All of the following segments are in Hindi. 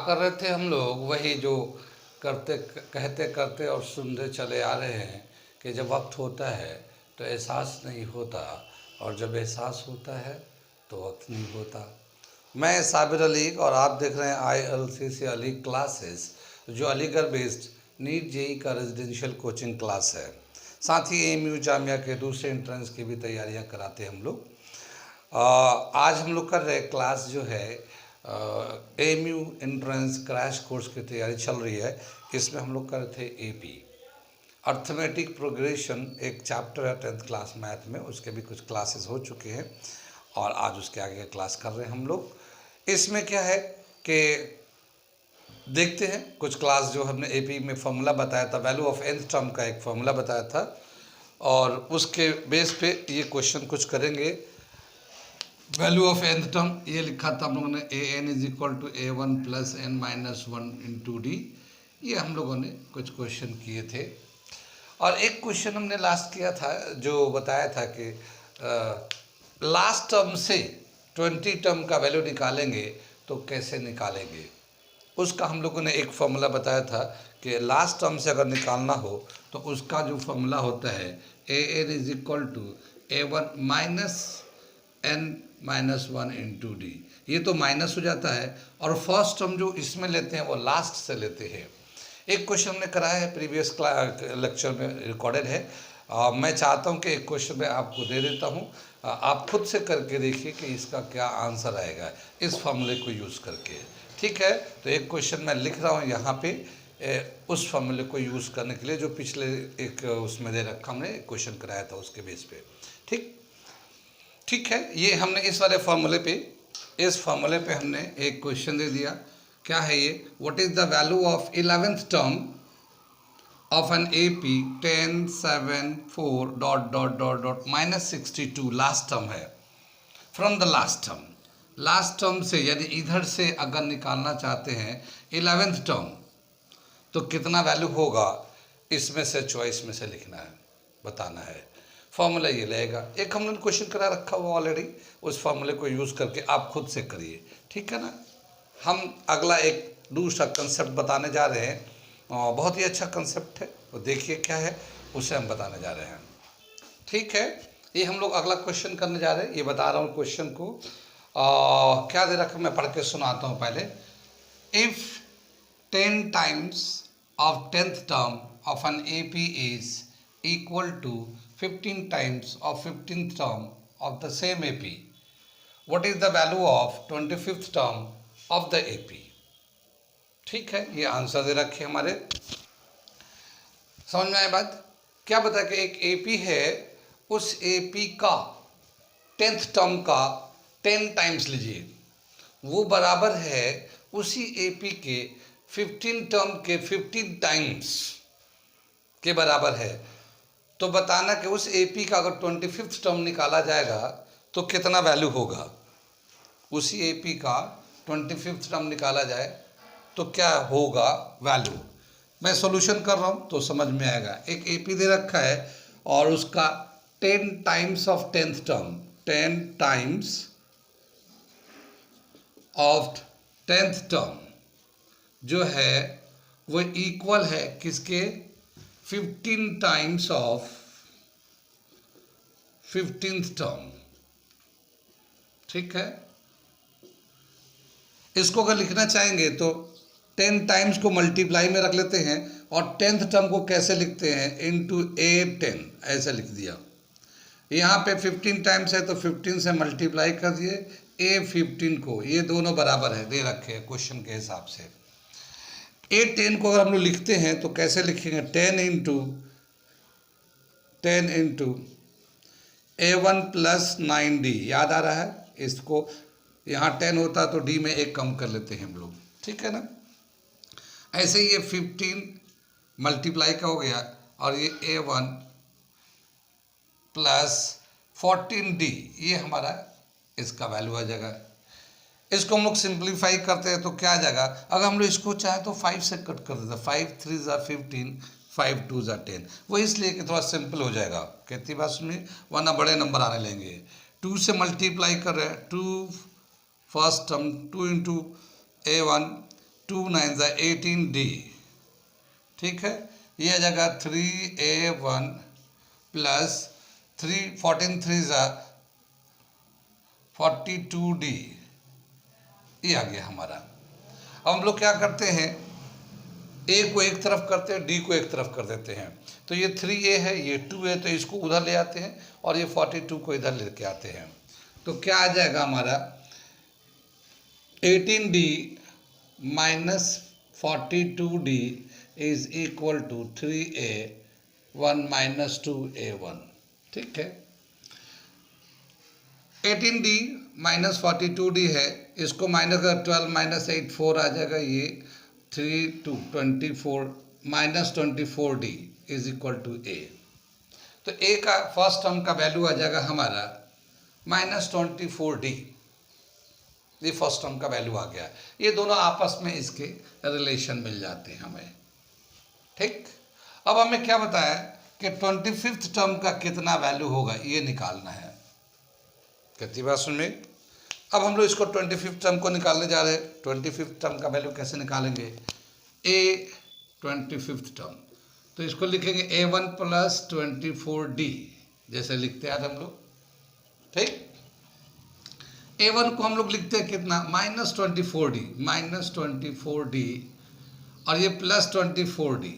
कर रहे थे हम लोग, वही जो करते कहते करते और सुनते चले आ रहे हैं कि जब वक्त होता है तो एहसास नहीं होता, और जब एहसास होता है तो वक्त नहीं होता। मैं साबिर अली और आप देख रहे हैं ILCC अली क्लासेस, जो अलीगढ़ बेस्ड नीट जेई का रेजिडेंशियल कोचिंग क्लास है। साथ ही AMU जामिया के दूसरे एंट्रेंस की भी तैयारियां कराते हैं हम लोग। आज हम लोग कर रहे क्लास जो है AMU एंट्रेंस क्रैश कोर्स की तैयारी चल रही है। इसमें हम लोग कर रहे थे AP अर्थमेटिक प्रोग्रेशन, एक चैप्टर है 10th क्लास मैथ में, उसके भी कुछ क्लासेस हो चुके हैं और आज उसके आगे क्लास कर रहे हैं हम लोग। इसमें क्या है कि देखते हैं कुछ क्लास जो हमने AP में फॉर्मूला बताया था, वैल्यू ऑफ nth टर्म का एक फॉर्मूला बताया था, और उसके बेस पे ये क्वेश्चन कुछ करेंगे। वैल्यू ऑफ nth टर्म ये लिखा था हम लोगों ने, AN = A1 + n-1 × D। ये हम लोगों ने कुछ क्वेश्चन किए थे, और एक क्वेश्चन हमने लास्ट किया था जो बताया था कि लास्ट टर्म से 20 टर्म का वैल्यू निकालेंगे तो कैसे निकालेंगे। उसका हम लोगों ने एक फॉर्मूला बताया था कि लास्ट टर्म से अगर निकालना हो तो उसका जो फॉर्मूला होता है AN = A1 - n-1 × D। ये तो माइनस हो जाता है, और फर्स्ट टर्म जो इसमें लेते हैं वो लास्ट से लेते हैं। एक क्वेश्चन हमने कराया है, प्रीवियस लेक्चर में रिकॉर्डेड है। मैं चाहता हूं कि एक क्वेश्चन मैं आपको दे देता हूं, आप खुद से करके देखिए कि इसका क्या आंसर आएगा इस फॉर्मूले को यूज़ करके। ठीक है, तो एक क्वेश्चन मैं लिख रहा हूं यहाँ पे उस फॉर्मूले को यूज़ करने के लिए जो पिछले एक उसमें दे रखा, हमने एक क्वेश्चन कराया था उसके बेस पे। ठीक है, ये हमने इस वाले फॉर्मूले पे, इस फॉर्मूले पे हमने एक क्वेश्चन दे दिया। क्या है ये? What is the value of 11th term of an AP 10 7 4 ... -62 last term है, फ्रॉम द लास्ट टर्म से, यानी इधर से अगर निकालना चाहते हैं 11th टर्म तो कितना वैल्यू होगा, इसमें से चॉइस में से लिखना है, बताना है। फॉर्मूला ये लगेगा, एक हमने क्वेश्चन करा रखा हुआ ऑलरेडी, उस फॉर्मूले को यूज़ करके आप खुद से करिए। ठीक है ना। हम अगला एक दूसरा कंसेप्ट बताने जा रहे हैं, बहुत ही अच्छा कंसेप्ट है, वो देखिए क्या है, उसे हम बताने जा रहे हैं। ठीक है, ये हम लोग अगला क्वेश्चन करने जा रहे हैं। ये बता रहा हूँ क्वेश्चन को, क्या दे रखा मैं पढ़ के सुनाता हूँ पहले। If 10 times of 10th term of an AP is equal to 15 times of 15th term of the same AP, what is the value of 25th term of the AP? ठीक है, ये आंसर दे रखे हमारे, समझ में आए बात? क्या बता कि एक AP है, उस AP का 10th टर्म का 10 टाइम्स लीजिए, वो बराबर है उसी AP के 15 टर्म के 15 टाइम्स के बराबर है। तो बताना कि उस AP का अगर 25th टर्म निकाला जाएगा तो कितना वैल्यू होगा। उसी AP का 25th टर्म निकाला जाए तो क्या होगा वैल्यू। मैं सॉल्यूशन कर रहा हूँ तो समझ में आएगा। एक AP दे रखा है और उसका 10 times of 10th term, 10 times of 10th term जो है वो इक्वल है किसके, 15 टाइम्स ऑफ 15th टर्म। ठीक है, इसको अगर लिखना चाहेंगे तो 10 टाइम्स को मल्टीप्लाई में रख लेते हैं, और 10th टर्म को कैसे लिखते हैं, इनटू A10 ऐसे लिख दिया। यहाँ पे 15 टाइम्स है तो 15 से मल्टीप्लाई कर दिए A15 को, ये दोनों बराबर है, दे रखे हैं क्वेश्चन के हिसाब से। A10 को अगर हम लोग लिखते हैं तो कैसे लिखेंगे, 10 इंटू A1 + 9D, याद आ रहा है इसको, यहाँ 10 होता तो D में 1 कम कर लेते हैं हम लोग। ठीक है ना। ऐसे ही ये 15 मल्टीप्लाई का हो गया, और ये A1 + 14D, ये हमारा इसका वैल्यू आ जाएगा। इसको हम लोग सिंप्लीफाई करते हैं तो क्या आ जाएगा, अगर हम लोग इसको चाहे तो 5 से कट कर देते हैं, 5 3 = 15, 5 2 = 10, वो इसलिए कि थोड़ा सिंपल हो जाएगा। कहती बात सुनिए, वरना बड़े नंबर आने लेंगे। 2 से मल्टीप्लाई कर रहे हैं, 2 फर्स्ट टर्म, 2 इंटू A1, 2 9 ज़ा 18D, ठीक है। ये आ जाएगा 3A1 प्लस 14 3 ज़ा 42D, ये आ गया हमारा। अब हम लोग क्या करते हैं, ए को एक तरफ करते हैं, डी को एक तरफ कर देते हैं। तो ये 3A है, ये 2A, तो इसको उधर ले आते हैं और ये 42 को इधर लेके आते हैं। तो क्या आ जाएगा हमारा 18D minus 42D is equal to 3A1 minus 2A1, ठीक है। 18D माइनस 42D है, इसको माइनस कर 12 माइनस 8 4 आ जाएगा, ये 3 2 24 minus 24D is equal to A। तो A का फर्स्ट टर्म का वैल्यू आ जाएगा हमारा माइनस 24D, ये फर्स्ट टर्म का वैल्यू आ गया। ये दोनों आपस में इसके रिलेशन मिल जाते हैं हमें, ठीक। अब हमें क्या बताया कि 25th टर्म का कितना वैल्यू होगा, ये निकालना है। कितनी बात सुन में। अब हम लोग इसको 25th टर्म को निकालने जा रहे हैं। 25th टर्म का वैल्यू कैसे निकालेंगे, A 25th टर्म, तो इसको लिखेंगे A1 प्लस 24D, जैसे लिखते हैं हम लोग, ठीक। A1 को हम लोग लिखते हैं कितना, माइनस 24D, माइनस 24D, और ये प्लस 24D,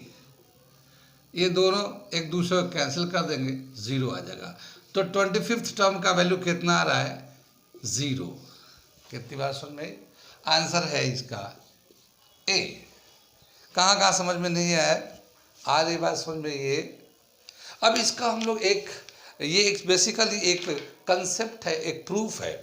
ये दोनों एक दूसरे को कैंसिल कर देंगे, 0 आ जाएगा। तो 25th टर्म का वैल्यू कितना आ रहा है, 0। कितनी बार सुन में, आंसर है इसका A। कहाँ कहाँ समझ में नहीं आया, आ रही बात समझ में ये। अब इसका हम लोग ये एक बेसिकली एक कंसेप्ट है, एक प्रूफ है,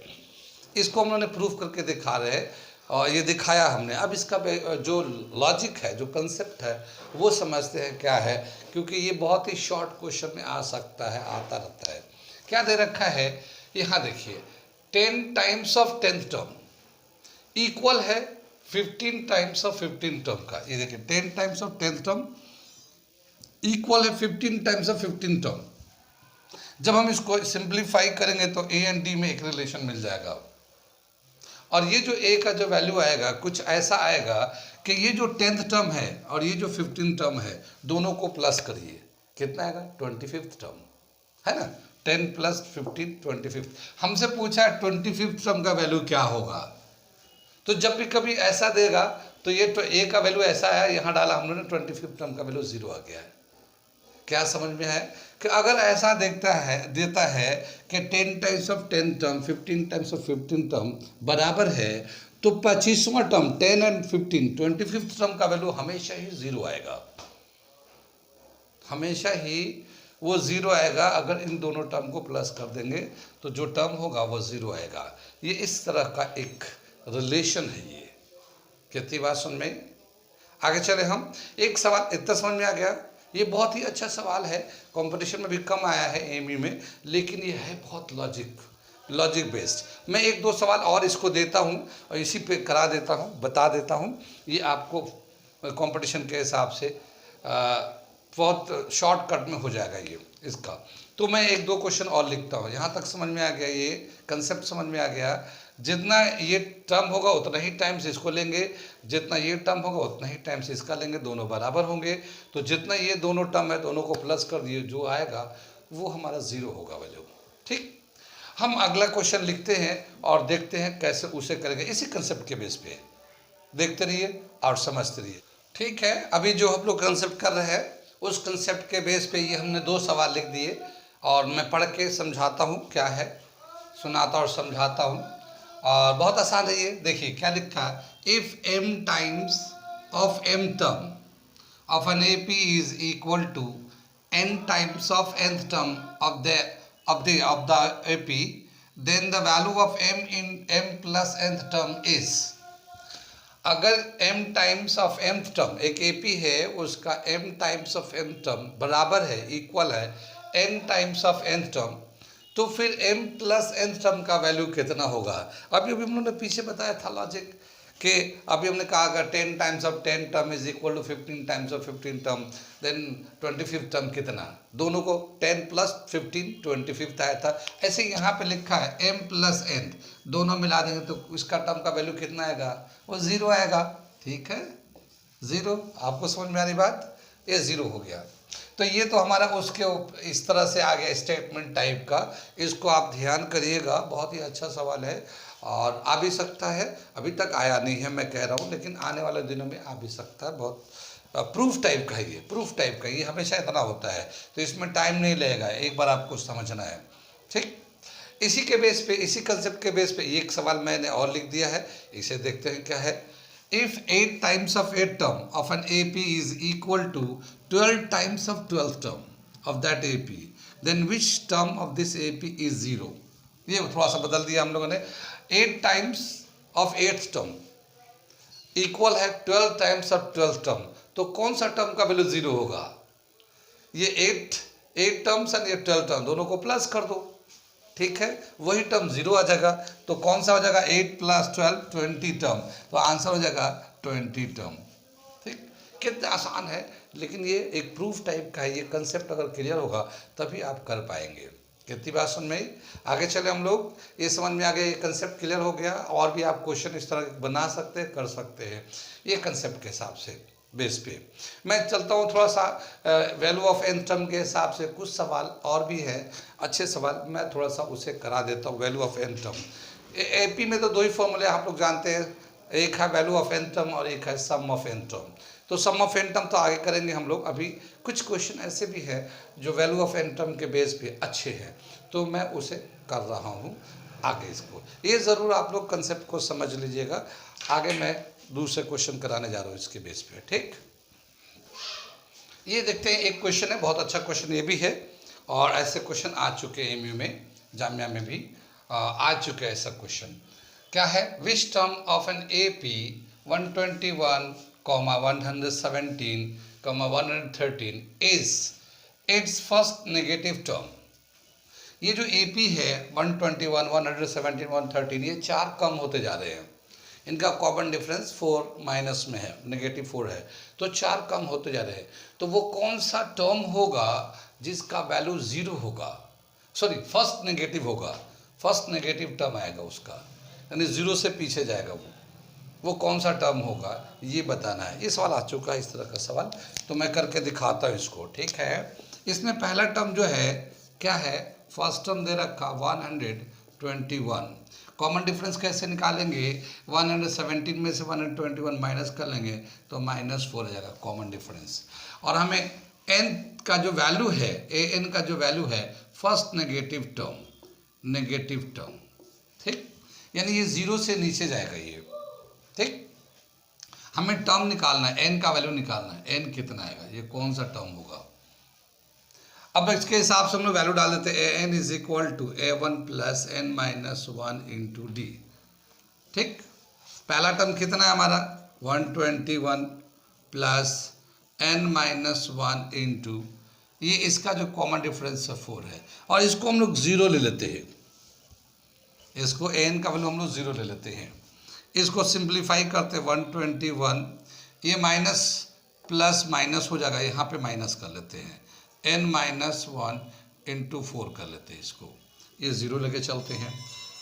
इसको हम लोगों ने प्रूफ करके दिखा रहे हैं और ये दिखाया हमने। अब इसका जो लॉजिक है, जो कंसेप्ट है, वो समझते हैं क्या है, क्योंकि ये बहुत ही शॉर्ट क्वेश्चन में आ सकता है, आता रहता है। क्या दे रखा है, यहाँ देखिए 10 times of 10th term equal है 15 टाइम्स ऑफ 15 टर्म का। ये देखिए 10 times of 10th term equal है 15 टाइम्स ऑफ 15 टर्म। जब हम इसको सिंप्लीफाई करेंगे तो A एंड D में एक रिलेशन मिल जाएगा, और ये जो A का जो वैल्यू आएगा कुछ ऐसा आएगा कि ये जो 10th टर्म है और ये जो 15 टर्म है, दोनों को प्लस करिए, कितना आएगा, 25th टर्म, है ना। 10 प्लस 15 25th। हमसे पूछा है 25th टर्म का वैल्यू क्या होगा, तो जब भी कभी ऐसा देगा तो ये तो A का वैल्यू ऐसा आया, यहाँ डाला हम लोगों ने, 25th टर्म का वैल्यू 0 आ गया है। क्या समझ में है कि अगर ऐसा देता है कि 10 times of 10 term 15 times of 15 term बराबर है, तो 25वां टर्म 10 एंड 15 25th टर्म का वैल्यू हमेशा ही 0 आएगा, हमेशा ही वो 0 आएगा। अगर इन दोनों टर्म को प्लस कर देंगे तो जो टर्म होगा वो 0 आएगा। ये इस तरह का एक रिलेशन है ये। कितनी बात समझ में। आगे चले हम, एक सवाल इतना समझ में आ गया, ये बहुत ही अच्छा सवाल है, कंपटीशन में भी कम आया है एमई में, लेकिन ये है बहुत लॉजिक बेस्ड। मैं एक दो सवाल और इसको देता हूँ और इसी पे करा देता हूँ, बता देता हूँ, ये आपको कंपटीशन के हिसाब से बहुत शॉर्टकट में हो जाएगा ये इसका। तो मैं एक दो क्वेश्चन और लिखता हूँ। यहाँ तक समझ में आ गया, ये कंसेप्ट समझ में आ गया। जितना ये टर्म होगा उतना ही टाइम्स इसको लेंगे, जितना ये टर्म होगा उतना ही टाइम्स इसका लेंगे, दोनों बराबर होंगे। तो जितना ये दोनों टर्म है दोनों को प्लस कर दिए, जो आएगा वो हमारा 0 होगा वैल्यू। ठीक, हम अगला क्वेश्चन लिखते हैं और देखते हैं कैसे उसे करेंगे। इसी कंसेप्ट के बेस पे देखते रहिए और समझते रहिए। ठीक है, अभी जो हम लोग कंसेप्ट कर रहे हैं उस कंसेप्ट के बेस पे ये हमने 2 सवाल लिख दिए और मैं पढ़ के समझाता हूँ क्या है, सुनाता और समझाता हूँ। और बहुत आसान है ये। देखिए क्या लिखा है, if m times of m term of an AP is equal to n times of nth term of the AP, then the value of m in m plus nth term is. अगर m times of mth term, एक AP है उसका m times of m term बराबर है, इक्वल है n times of nth term, तो फिर m प्लस nth टर्म का वैल्यू कितना होगा। अभी हम लोगों ने पीछे बताया था लॉजिक कि अभी हमने कहा अगर 10 times of 10 term is equal to 15 times of 15 term, then 25th term कितना, दोनों को 10 प्लस 15 25th आया था। ऐसे यहाँ पे लिखा है m प्लस nth, दोनों मिला देंगे तो इसका टर्म का वैल्यू कितना आएगा, वो 0 आएगा। ठीक है, 0। आपको समझ में आ रही बात, ये 0 हो गया। तो ये तो हमारा उसके इस तरह से आ गया स्टेटमेंट टाइप का। इसको आप ध्यान करिएगा, बहुत ही अच्छा सवाल है और आ भी सकता है। अभी तक आया नहीं है मैं कह रहा हूँ, लेकिन आने वाले दिनों में आ भी सकता है। बहुत प्रूफ टाइप का है ये, प्रूफ टाइप का ये हमेशा इतना होता है, तो इसमें टाइम नहीं लगेगा, एक बार आपको समझना है। ठीक, इसी के बेस पे, इसी कंसेप्ट के बेस पे एक सवाल मैंने और लिख दिया है, इसे देखते हैं क्या है। If 8 times of 8 term of an AP is equal to 12 times of 12th term of that AP, then which term of this AP is 0? ये थोड़ा सा बदल दिया हम लोगों ने। 8 times of 8th term equal है 12 टाइम्स ऑफ 12th टर्म, तो कौन सा टर्म का वैल्यू 0 होगा? ये 8 टर्म्स और ये 12 टर्म दोनों को प्लस कर दो, ठीक है, वही टर्म 0 आ जाएगा। तो कौन सा हो जाएगा? 8 + 12 20 टर्म, तो आंसर हो जाएगा 20 टर्म। ठीक, कितना आसान है, लेकिन ये एक प्रूफ टाइप का है। ये कंसेप्ट अगर क्लियर होगा तभी आप कर पाएंगे। कितनी बात समझ में आई? आगे चले हम लोग, ये समझ में आ गया, ये कंसेप्ट क्लियर हो गया। और भी आप क्वेश्चन इस तरह बना सकते हैं, कर सकते हैं, ये कंसेप्ट के हिसाब से बेस पे। मैं चलता हूँ थोड़ा सा वैल्यू ऑफ एन टर्म के हिसाब से, कुछ सवाल और भी है अच्छे सवाल, मैं थोड़ा सा उसे करा देता हूँ। Value of an term AP में तो दो ही फॉर्मूले आप लोग जानते हैं, एक है वैल्यू ऑफ एन टर्म और एक है सम ऑफ एन टर्म। तो सम ऑफ एन टर्म तो आगे करेंगे हम लोग, अभी कुछ क्वेश्चन ऐसे भी है जो वैल्यू ऑफ एन टर्म के बेस पे अच्छे हैं, तो मैं उसे कर रहा हूँ आगे। इसको ये ज़रूर आप लोग कंसेप्ट को समझ लीजिएगा। आगे मैं दूसरे क्वेश्चन कराने जा रहा हूँ इसके बेस पे। ठीक, ये देखते हैं, एक क्वेश्चन है, बहुत अच्छा क्वेश्चन ये भी है, और ऐसे क्वेश्चन आ चुके हैं एमयू में, जामिया में भी आ चुके हैं ऐसा क्वेश्चन। क्या है? Which term of an AP 121, 117, 113 is its first negative term. ये जो AP है 121, 117, 113, ये चार कम होते जा रहे हैं। इनका कॉमन डिफरेंस 4 माइनस में है, -4 है, तो चार कम होते जा रहे हैं। तो वो कौन सा टर्म होगा जिसका वैल्यू 0 होगा? सॉरी, फर्स्ट नेगेटिव होगा, फर्स्ट नेगेटिव टर्म आएगा उसका, यानी 0 से पीछे जाएगा वो कौन सा टर्म होगा, ये बताना है। ये सवाल आ चुका है इस तरह का सवाल, तो मैं करके दिखाता हूँ इसको। ठीक है, इसमें पहला टर्म जो है क्या है? फर्स्ट टर्म दे रखा 121। कॉमन डिफरेंस कैसे निकालेंगे? 117 में से 121 माइनस कर लेंगे तो -4 आ जाएगा कॉमन डिफरेंस। और हमें n का जो वैल्यू है, an का जो वैल्यू है, फर्स्ट नेगेटिव टर्म, ठीक, यानी ये 0 से नीचे जाएगा ये। ठीक, हमें टर्म निकालना है, n का वैल्यू निकालना है, n कितना आएगा, ये कौन सा टर्म होगा। अब इसके हिसाब से हम लोग वैल्यू डाल देते हैं। an is equal to a1 + n - 1 × d। ठीक, पहला टर्म कितना है हमारा? 121 + n - 1 × ये इसका जो कॉमन डिफरेंस है 4 है, और इसको हम लोग 0 ले लेते हैं। इसको n का वैल्यू हम लोग 0 ले लेते हैं। इसको सिंप्लीफाई करते 121, ये माइनस प्लस माइनस हो जाएगा, यहाँ पे माइनस कर लेते हैं, n - 1 × 4 कर लेते हैं इसको, ये 0 लेके चलते हैं।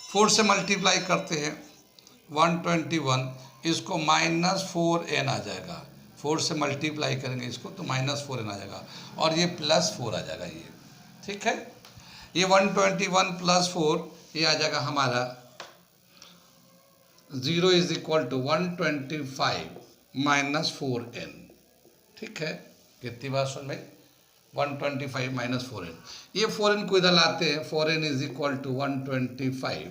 4 से मल्टीप्लाई करते हैं 121, इसको -4n आ जाएगा। 4 से मल्टीप्लाई करेंगे इसको तो -4n आ जाएगा, और ये +4 आ जाएगा ये। ठीक है, ये 121 + 4 ये आ जाएगा हमारा 0 इज इक्वल टू 125 - 4n। ठीक है, कितनी बात सुन में? 125 - 4n, ये 4n को इधर लाते हैं, 4n is equal to 125,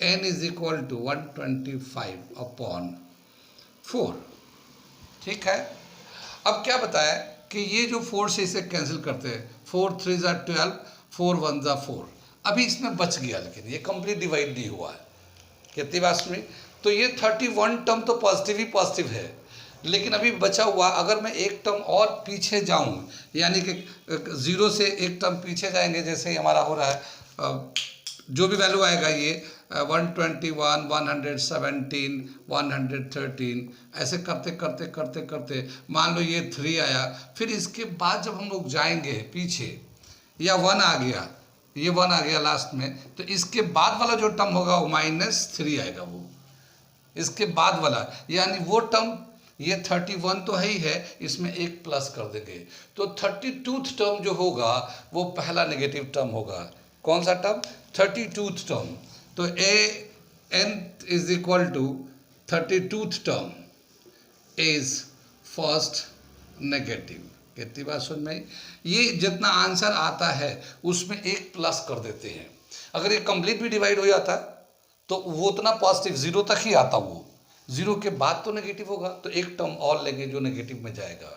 n is equal to 125/4। ठीक है, अब क्या बताया कि ये जो 4 से इसे कैंसिल करते हैं, 4 3 = 12, 4 1 = 4, अभी इसमें बच गया, लेकिन ये कंप्लीट डिवाइड नहीं हुआ है। कितनी बात सुनी? तो ये 31 टर्म तो पॉजिटिव ही पॉजिटिव है, लेकिन अभी बचा हुआ, अगर मैं एक टर्म और पीछे जाऊं, यानी कि 0 से एक टर्म पीछे जाएंगे, जैसे हमारा हो रहा है, जो भी वैल्यू आएगा ये 121, 117, 113, ऐसे करते करते करते करते मान लो ये 3 आया, फिर इसके बाद जब हम लोग जाएंगे पीछे, या 1 आ गया, ये 1 आ गया लास्ट में, तो इसके बाद वाला जो टर्म होगा वो -3 आएगा, वो इसके बाद वाला, यानी वो टर्म ये 31 तो है ही है, इसमें एक प्लस कर देंगे तो 32th टर्म जो होगा वो पहला नेगेटिव टर्म होगा। कौन सा टर्म? 32th term. तो A N is equal to 32th term is first negative. कितनी बात सुन में? ये जितना आंसर आता है उसमें एक प्लस कर देते हैं। अगर ये कंप्लीट भी डिवाइड हो जाता तो वो उतना पॉजिटिव 0 तक ही आता, वो 0 के बाद तो नेगेटिव होगा, तो एक टर्म और लेंगे जो नेगेटिव में जाएगा।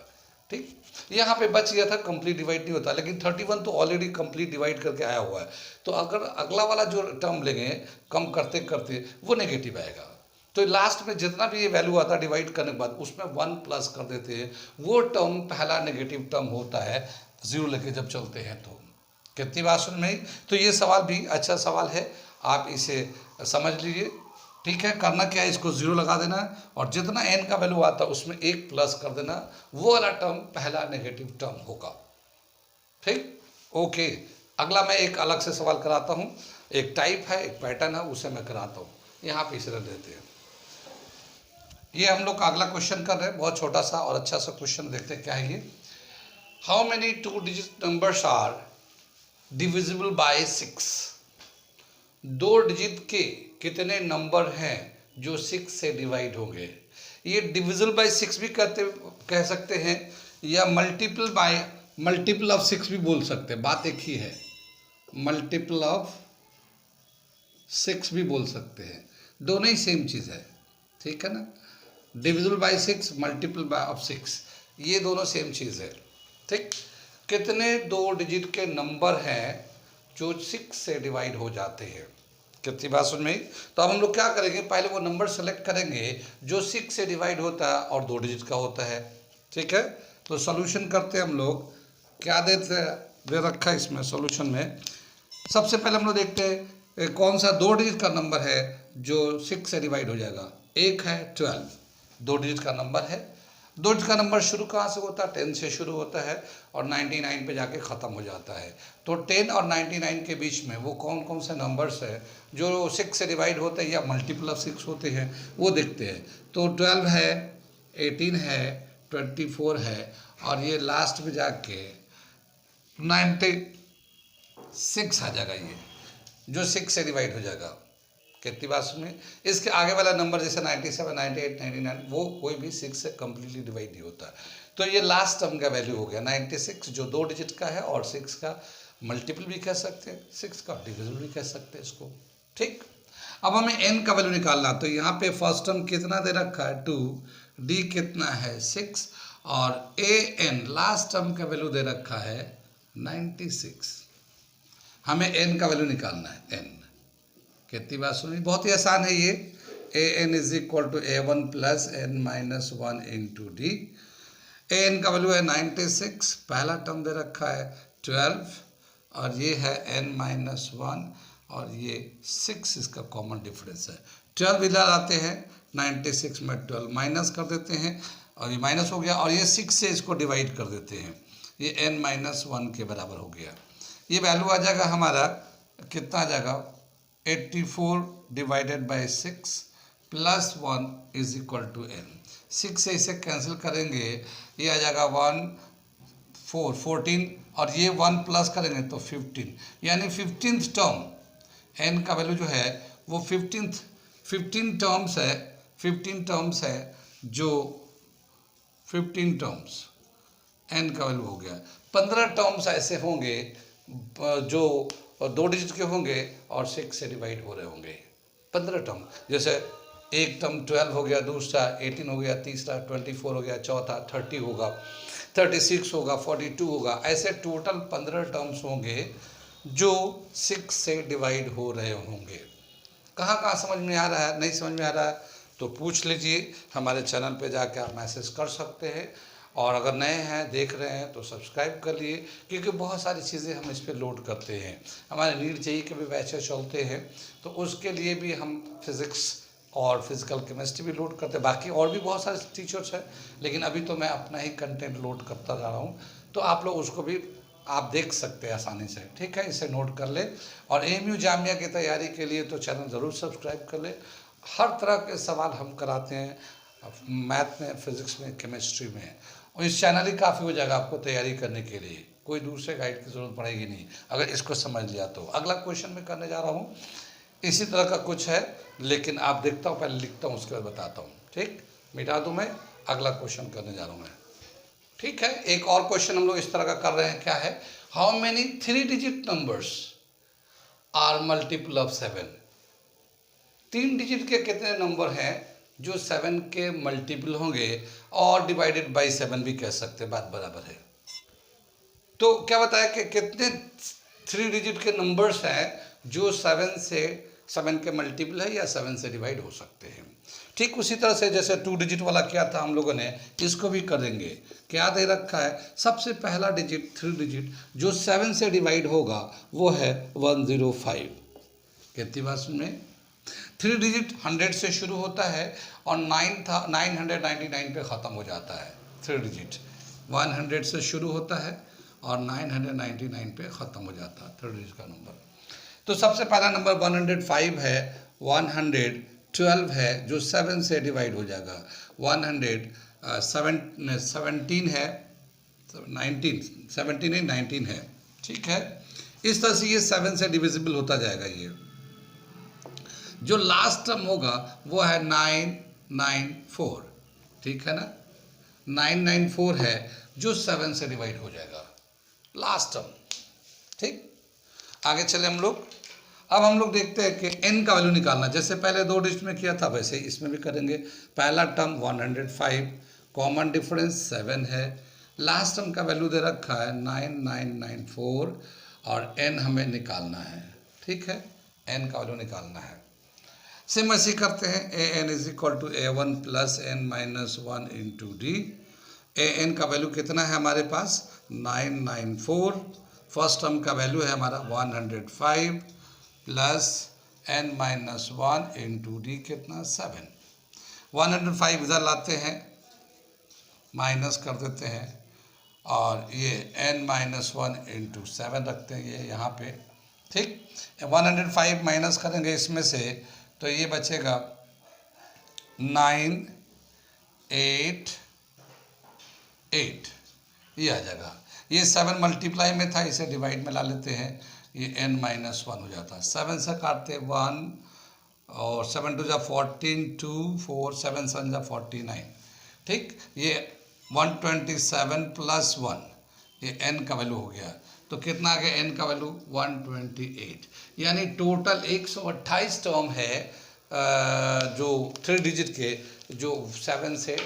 ठीक, यहाँ पे बच गया था, कंप्लीट डिवाइड नहीं होता, लेकिन 31 तो ऑलरेडी कंप्लीट डिवाइड करके आया हुआ है, तो अगर अगला वाला जो टर्म लेंगे कम करते करते वो नेगेटिव आएगा। तो लास्ट में जितना भी ये वैल्यू आता है डिवाइड करने के बाद उसमें 1 प्लस कर देते हैं, वो टर्म पहला नेगेटिव टर्म होता है 0 लेके जब चलते हैं तो। कितनी बात सुन में? तो ये सवाल भी अच्छा सवाल है, आप इसे समझ लीजिए। ठीक है, करना क्या है, इसको 0 लगा देना और जितना n का वैल्यू आता है उसमें 1 प्लस कर देना, वो वाला टर्म पहला नेगेटिव टर्म होगा। ठीक, ओके। अगला मैं एक अलग से सवाल कराता हूँ, एक टाइप है, एक पैटर्न है, उसे मैं कराता हूँ। यहाँ पे इसे रख देते हैं। ये हम लोग का अगला क्वेश्चन कर रहे हैं, बहुत छोटा सा और अच्छा सा क्वेश्चन, देखते हैं क्या है ये। How many 2 digit numbers are divisible by 6? 2 digit के कितने नंबर हैं जो 6 से डिवाइड होंगे? ये डिविजिबल बाय 6 भी कह सकते हैं, या मल्टीपल ऑफ 6 भी बोल सकते हैं, बात एक ही है। मल्टीपल ऑफ 6 भी बोल सकते हैं, दोनों ही सेम चीज़ है। ठीक है ना, divisible by 6, multiple bye of 6, ये दोनों सेम चीज़ है। ठीक, कितने 2 डिजिट के नंबर हैं जो 6 से डिवाइड हो जाते हैं? कितनी बात सुन में? तो अब हम लोग क्या करेंगे, पहले वो नंबर सेलेक्ट करेंगे जो 6 से डिवाइड होता है और 2 डिजिट का होता है। ठीक है, तो सॉल्यूशन करते हैं हम लोग। क्या दे रखा है इसमें सॉल्यूशन में? सबसे पहले हम लोग देखते हैं कौन सा 2 डिजिट का नंबर है जो 6 से डिवाइड हो जाएगा। एक है 12, 2 डिजिट का नंबर है। 2 डिजिट का नंबर शुरू कहाँ से होता है? 10 से शुरू होता है और 99 पे जाके ख़त्म हो जाता है। तो 10 और 99 के बीच में वो कौन कौन से नंबर्स है जो 6 से डिवाइड होते हैं या मल्टीपल ऑफ 6 होते हैं, वो देखते हैं। तो 12 है, 18 है, 24 है और ये लास्ट में जाके 96 आ जाएगा, ये जो 6 से डिवाइड हो जाएगा। कितनी बात सुनिए? इसके आगे वाला नंबर जैसे 97, 98, 99, वो कोई भी 6 से कम्प्लीटली डिवाइड नहीं होता। तो ये लास्ट टर्म का वैल्यू हो गया 96, जो 2 डिजिट का है और 6 का मल्टीपल भी कह सकते हैं, 6 का डिविजिबल भी कह सकते हैं इसको। ठीक, अब हमें n का वैल्यू निकालना। तो यहाँ पे फर्स्ट टर्म कितना दे रखा है 2, d कितना है 6 और an लास्ट टर्म का वैल्यू दे रखा है 96। हमें n का वैल्यू निकालना है, n। कितनी बात सुनी? बहुत ही आसान है ये। an is equal to a1 plus n minus 1 into D. an का वैल्यू है 96, पहला टर्म दे रखा है 12 और ये है n माइनस 1 और ये 6 इसका कॉमन डिफरेंस है। 12 इधर आते हैं, 96 में 12 माइनस कर देते हैं और ये माइनस हो गया और ये 6 से इसको डिवाइड कर देते हैं, ये n माइनस 1 के बराबर हो गया। ये वैल्यू आ जाएगा हमारा, कितना आ जाएगा 84 divided by 6 plus 1 is equal to n। 6 से इसे कैंसिल करेंगे, ये आ जाएगा 14 और ये 1 प्लस करेंगे तो 15, यानी 15th टर्म n का वैल्यू जो है वो 15 टर्म्स है, 15 टर्म्स है जो 15 टर्म्स n का वैल्यू हो गया। 15 टर्म्स ऐसे होंगे जो 2 डिजिट के होंगे और 6 से डिवाइड हो रहे होंगे। 15 टर्म, जैसे एक टर्म 12 हो गया, दूसरा 18 हो गया, तीसरा 24 हो गया, चौथा 30 होगा, 36 होगा, 42 होगा, ऐसे टोटल 15 टर्म्स होंगे जो 6 से डिवाइड हो रहे होंगे। कहाँ समझ में आ रहा है? नहीं समझ में आ रहा है तो पूछ लीजिए, हमारे चैनल पे जाके आप मैसेज कर सकते हैं। और अगर नए हैं, देख रहे हैं तो सब्सक्राइब कर लिए, क्योंकि बहुत सारी चीज़ें हम इस पर लोड करते हैं। हमारे नीट जेईई के भी बैचेस चलते हैं, तो उसके लिए भी हम फिज़िक्स और फिजिकल केमिस्ट्री भी लोड करते हैं। बाकी और भी बहुत सारे टीचर्स हैं, लेकिन अभी तो मैं अपना ही कंटेंट लोड करता जा रहा हूँ, तो आप लोग उसको भी आप देख सकते हैं आसानी से। ठीक है, इसे नोट कर ले। और AMU जामिया की तैयारी के लिए तो चैनल ज़रूर सब्सक्राइब कर ले। हर तरह के सवाल हम कराते हैं, मैथ में, फिजिक्स में, केमिस्ट्री में। और इस चैनल ही काफ़ी हो जाएगा आपको तैयारी करने के लिए, कोई दूसरे गाइड की ज़रूरत पड़ेगी नहीं अगर इसको समझ लिया तो। अगला क्वेश्चन मैं करने जा रहा हूँ, इसी तरह का कुछ है, लेकिन आप देखता हूँ, पहले लिखता हूँ उसके बाद बताता हूँ। ठीक, मिटा दूँ मैं, अगला क्वेश्चन करने जा रहा हूँ मैं। ठीक है, एक और क्वेश्चन हम लोग इस तरह का कर रहे हैं, क्या है, how many 3 digit numbers are multiple of 7। 3 digit के कितने नंबर हैं जो 7 के मल्टीपल होंगे, और डिवाइडेड बाई 7 भी कह सकते हैं, बात बराबर है। तो क्या बताया कि कितने 3 डिजिट के नंबर्स हैं जो 7 के मल्टीपल है या 7 से डिवाइड हो सकते हैं। ठीक उसी तरह से जैसे 2 डिजिट वाला किया था हम लोगों ने, इसको भी करेंगे। क्या दे रखा है, सबसे पहला डिजिट 3 डिजिट जो 7 से डिवाइड होगा वो है 105। कितनी बात सुन में, 3 डिजिट 100 से शुरू होता है और 999 पे ख़त्म हो जाता है। 3 डिजिट 100 से शुरू होता है और 999 पे ख़त्म हो जाता है 3 डिजिट का नंबर। तो सबसे पहला नंबर 105 है, 112 है जो 7 से डिवाइड हो जाएगा, 117 है, 19 है। ठीक है, इस तरह से ये 7 से डिविजिबल होता जाएगा। ये जो लास्ट टर्म होगा वो है 994। ठीक है ना, 994 है जो 7 से डिवाइड हो जाएगा, लास्ट टर्म। ठीक, आगे चले हम लोग। अब हम लोग देखते हैं कि n का वैल्यू निकालना, जैसे पहले 2 डिजिट में किया था वैसे इसमें भी करेंगे। पहला टर्म 105, कॉमन डिफरेंस 7 है, लास्ट टर्म का वैल्यू दे रखा है 9994 और n हमें निकालना है। ठीक है, n का वैल्यू निकालना है। सेम ऐसे करते हैं, an is equal to a1 plus n minus 1 into D. an का वैल्यू कितना है हमारे पास 994, फर्स्ट टर्म का वैल्यू है हमारा 105 plus n minus 1 into D कितना 7। 105 इधर लाते हैं, माइनस कर देते हैं और ये n माइनस 1 इंटू 7 रखते हैं ये यहाँ पे। ठीक, 105 माइनस करेंगे इसमें से तो ये बचेगा 988, ये आ जाएगा। ये 7 मल्टीप्लाई में था, इसे डिवाइड में ला लेते हैं, ये n माइनस 1 हो जाता है। 7 से काटते 1 और 7 टू जा 14, 2 4 7 7 जा 49। ठीक, ये 127 प्लस 1, ये n का वैल्यू हो गया। तो कितना आ गया n का वैल्यू 128, यानी टोटल 128 टर्म है जो 3 डिजिट के जो 7 से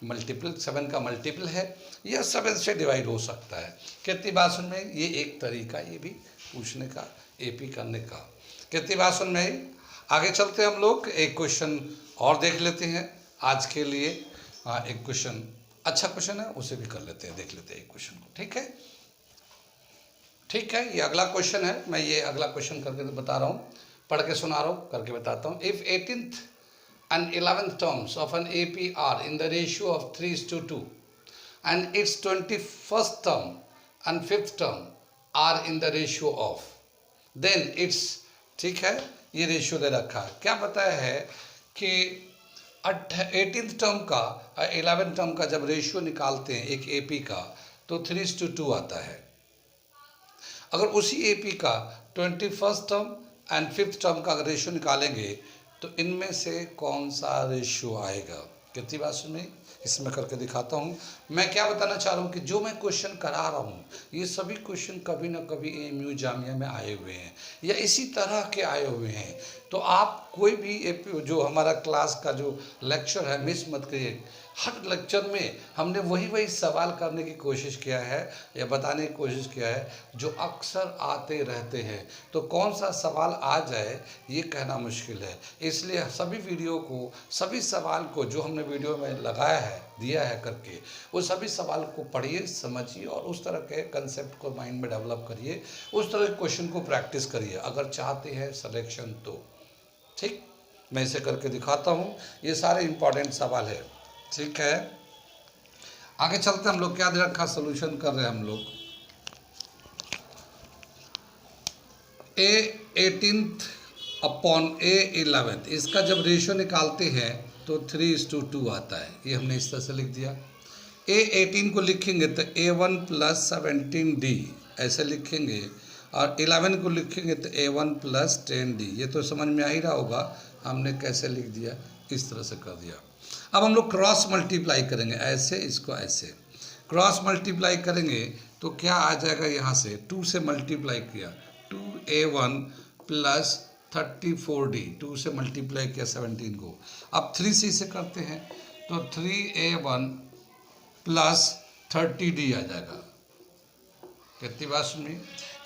मल्टीपल, 7 का मल्टीपल है या 7 से डिवाइड हो सकता है। कितनी बात सुन में, ये एक तरीका ये भी पूछने का, एपी करने का। कितनी बात सुन में, आगे चलते हैं हम लोग, एक क्वेश्चन और देख लेते हैं आज के लिए। एक क्वेश्चन अच्छा क्वेश्चन है, उसे भी कर लेते हैं, देख लेते हैं एक क्वेश्चन को। ठीक है, ठीक है, ये अगला क्वेश्चन है, मैं ये अगला क्वेश्चन करके बता रहा हूँ, पढ़ के सुना रहा हूँ, करके बताता हूँ। If 18th and 11th terms of an AP are in the ratio of 3:2 and its 21st term and 5th term are in the ratio of, then its, ठीक है, ये रेशियो दे रखा है। क्या बताया है कि 18th टर्म का 11th टर्म का जब रेशियो निकालते हैं एक AP का तो 3:2 आता है। अगर उसी AP का 21st term and 5th term का अगर रेशियो निकालेंगे तो इनमें से कौन सा रेशियो आएगा। कितनी बात सुनी, इसमें करके दिखाता हूँ। मैं क्या बताना चाह रहा हूँ कि जो मैं क्वेश्चन करा रहा हूँ ये सभी क्वेश्चन कभी ना कभी AMU जामिया में आए हुए हैं या इसी तरह के आए हुए हैं। तो आप कोई भी जो हमारा क्लास का जो लेक्चर है मिस मत करिए। हर लेक्चर में हमने वही सवाल करने की कोशिश किया है या बताने की कोशिश किया है जो अक्सर आते रहते हैं। तो कौन सा सवाल आ जाए ये कहना मुश्किल है, इसलिए सभी वीडियो को, सभी सवाल को जो हमने वीडियो में लगाया है, दिया है करके, वो सभी सवाल को पढ़िए, समझिए और उस तरह के कंसेप्ट को माइंड में डेवलप करिए, उस तरह के क्वेश्चन को प्रैक्टिस करिए अगर चाहते हैं सिलेक्शन तो। ठीक, मैं इसे करके दिखाता हूँ, ये सारे इंपॉर्टेंट सवाल है। ठीक है, आगे चलते हम लोग, क्या दे रखा सोल्यूशन कर रहे हैं हम लोग। A 18th upon A 11th, इसका जब रेशियो निकालते हैं तो 3:2 आता है। ये हमने इस तरह से लिख दिया। A18 को लिखेंगे तो A1 + 17D ऐसे लिखेंगे, और 11 को लिखेंगे तो A1 + 10D। ये तो समझ में आ ही रहा होगा हमने कैसे लिख दिया, इस तरह से कर दिया। अब हम लोग क्रॉस मल्टीप्लाई करेंगे, ऐसे इसको ऐसे क्रॉस मल्टीप्लाई करेंगे तो क्या आ जाएगा, यहाँ से 2 से मल्टीप्लाई किया 2A1 + 34D, 2 से मल्टीप्लाई किया 17 को। अब 3C से करते हैं तो 3A1 + 30D आ जाएगा। कितनी बात सुनिए,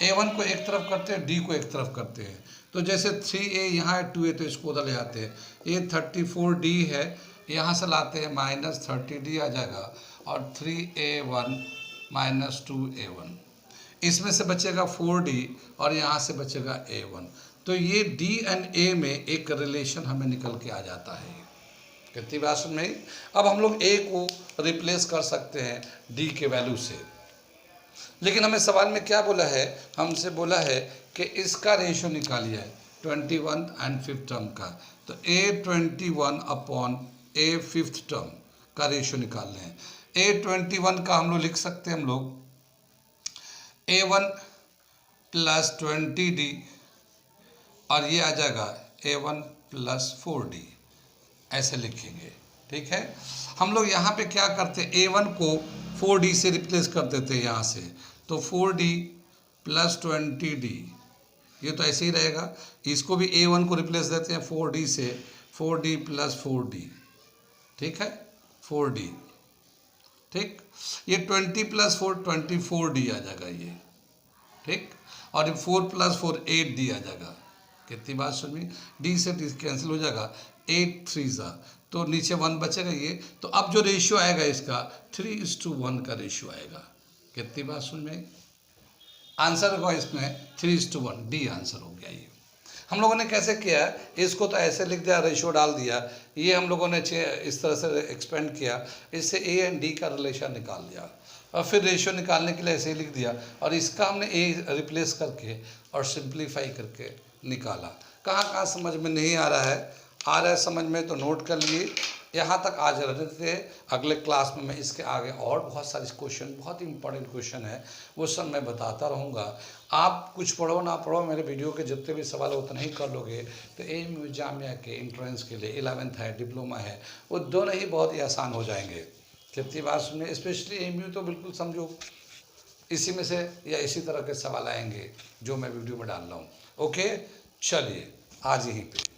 A1 को एक तरफ करते हैं, D को एक तरफ करते हैं, तो जैसे 3A यहाँ है 2A, तो इसको उधर ले आते हैं। ये 34D है, यहाँ से लाते हैं -30D आ जाएगा, और 3A1 - 2A1, इसमें से बचेगा 4D, और यहाँ से बचेगा A1। तो ये D एंड A में एक रिलेशन हमें निकल के आ जाता है। कितनी बात सुन में। अब हम लोग A को रिप्लेस कर सकते हैं D के वैल्यू से, लेकिन हमें सवाल में क्या बोला है, हमसे बोला है कि इसका रेशियो निकालिए 21 एंड 5th टर्म का। तो A21 अपॉन A5th टर्म का रेशियो निकाल लें। A21 का हम लोग लिख सकते हैं, हम लोग A1 + 20D, और ये आ जाएगा A1 + 4D, ऐसे लिखेंगे। ठीक है, हम लोग यहाँ पे क्या करते हैं, A1 को 4D से रिप्लेस कर देते हैं यहाँ से, तो 4D + 20D, ये तो ऐसे ही रहेगा। इसको भी A1 को रिप्लेस देते हैं 4D से, 4D + 4D, ठीक है, 4D, ठीक। ये 20 + 4 24D आ जाएगा ये, ठीक। और ये 4 + 4 8D आ जाएगा। कितनी बात सुनिए, D से D कैंसिल हो जाएगा, 8 3 तो नीचे 1 बचेगा ये। तो अब जो रेशियो आएगा इसका 3:1 का रेशियो आएगा। कितनी बात सुन में, आंसर होगा इसमें 3:1, D आंसर हो गया। ये हम लोगों ने कैसे किया, इसको तो ऐसे लिख दिया, रेशियो डाल दिया। ये हम लोगों ने इस तरह से एक्सपेंड किया, इससे A एंड D का रिलेशन निकाल दिया, और फिर रेशियो निकालने के लिए ऐसे ही लिख दिया, और इसका हमने A रिप्लेस करके और सिंप्लीफाई करके निकाला। कहाँ कहाँ समझ में नहीं आ रहा है समझ में तो नोट कर लिए। यहाँ तक आज रहते थे, अगले क्लास में मैं इसके आगे और बहुत सारे क्वेश्चन, बहुत इंपॉर्टेंट क्वेश्चन है, वो सब मैं बताता रहूँगा। आप कुछ पढ़ो ना पढ़ो, मेरे वीडियो के जितने भी सवाल उतना ही कर लोगे तो AMU जामिया के एंट्रेंस के लिए 11th है, डिप्लोमा है, वो दोनों ही बहुत ही आसान हो जाएंगे। कितनी बात सुनिए, स्पेशली AMU तो बिल्कुल समझो इसी में से या इसी तरह के सवाल आएंगे जो मैं वीडियो में डाल रहा हूँ। ओके, चलिए आज यहीं पे।